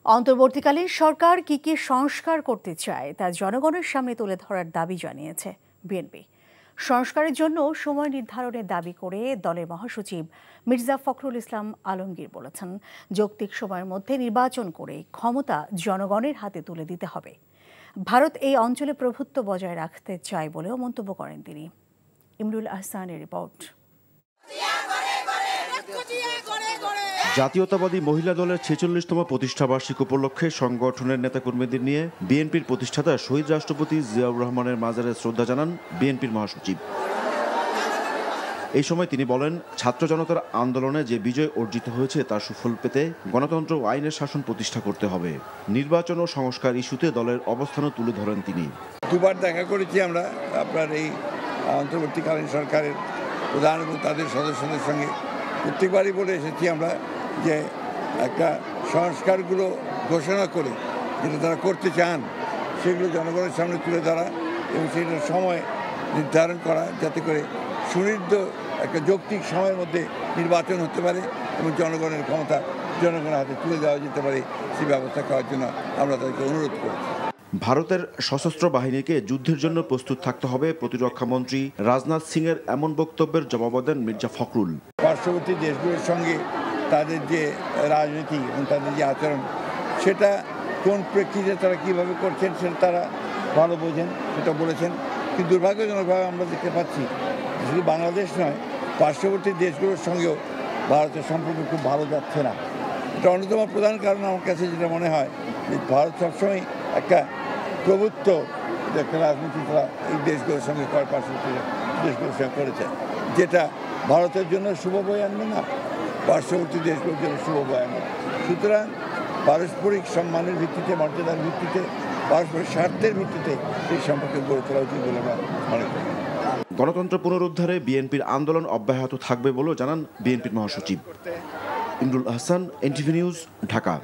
অন্তর্বর্তীকালীন সরকার কি কি সংস্কার করতে চায় তা জনগণের সামনে তুলে ধরার দাবি জানিয়েছে বিএনপি। সংস্কারের জন্য সময় নির্ধারণের দাবি করে দলের মহাসচিব মির্জা ফখরুল ইসলাম আলমগীর বলেছেন, যৌক্তিক সময়ের মধ্যে নির্বাচন করে ক্ষমতা জনগণের হাতে তুলে দিতে হবে। ভারত এই অঞ্চলে প্রভুত্ব বজায় রাখতে চায় বলেও মন্তব্য করেন তিনি। ইমরুল আহসানের রিপোর্ট। জাতীয়তাবাদী মহিলা দলের ৪৬তম প্রতিষ্ঠাবার্ষিকী উপলক্ষে সংগঠনের নেতাকর্মীদের নিয়ে বিএনপির প্রতিষ্ঠাতা শহীদ রাষ্ট্রপতি জিয়াউর রহমানের মাজারে শ্রদ্ধা জানান বিএনপির মহাসচিব। এই সময় তিনি বলেন, ছাত্র জনতার আন্দোলনে যে বিজয় অর্জিত হয়েছে তার সুফল পেতে গণতন্ত্র ও আইনের শাসন প্রতিষ্ঠা করতে হবে। নির্বাচন ও সংস্কার ইস্যুতে দলের অবস্থানও তুলে ধরেন তিনি। দুবার দেখা করেছি আমরা আপনার এই অন্তর্বর্তীকালীন সরকারের প্রধান এবং তাদের সদস্যদের সঙ্গে। প্রত্যেকবারই বলে এসেছি আমরা যে একটা সংস্কারগুলো ঘোষণা করে যেটা তারা করতে চান সেগুলো জনগণের সামনে তুলে ধরা এবং সেটার সময় নির্ধারণ করা, যাতে করে সুনির্দিষ্ট একটা যৌক্তিক সময়ের মধ্যে নির্বাচন হতে পারে এবং জনগণের ক্ষমতা জনগণের হাতে তুলে দেওয়া যেতে পারে, সেই ব্যবস্থা করার জন্য আমরা তাদেরকে অনুরোধ করি। ভারতের সশস্ত্র বাহিনীকে যুদ্ধের জন্য প্রস্তুত থাকতে হবে প্রতিরক্ষা মন্ত্রী রাজনাথ সিংয়ের এমন বক্তব্যের জবাব দেন মির্জা ফখরুল। পার্শ্ববর্তী দেশগুলোর সঙ্গে তাদের যে রাজনীতি এবং তাদের যে আচরণ, সেটা কোন প্রেক্ষিতে তারা কীভাবে করছেন সেটা তারা ভালো বোঝেন, সেটা বলেছেন। কিন্তু দুর্ভাগ্যজনকভাবে আমরা দেখতে পাচ্ছি শুধু বাংলাদেশ নয়, পার্শ্ববর্তী দেশগুলোর সঙ্গেও ভারতের সম্পর্ক খুব ভালো যাচ্ছে না। এটা অন্যতম প্রধান কারণ আমার কাছে যেটা মনে হয় যে ভারত সবসময় একটা প্রভুত্ব একটা রাজনীতি তারা এই দেশগুলোর সঙ্গে করার পার্শ্ববর্তী দেশগুলোর সঙ্গে করেছে, যেটা ভারতের জন্য শুভ বয়ে আনবে না, পার্শ্ববর্তী দেশগুলোর জন্য শুভ বয়ে আনবে। সুতরাং পারস্পরিক সম্মানের ভিত্তিতে, মর্যাদার ভিত্তিতে, পারস্পরিক স্বার্থের ভিত্তিতে এই সম্পর্কে গড়ে তোলা উচিত বলে আমরা মনে করি। গণতন্ত্র পুনরুদ্ধারে বিএনপির আন্দোলন অব্যাহত থাকবে বলেও জানান বিএনপির মহাসচিব। Imrul Ahsan, NTV news, Dhaka.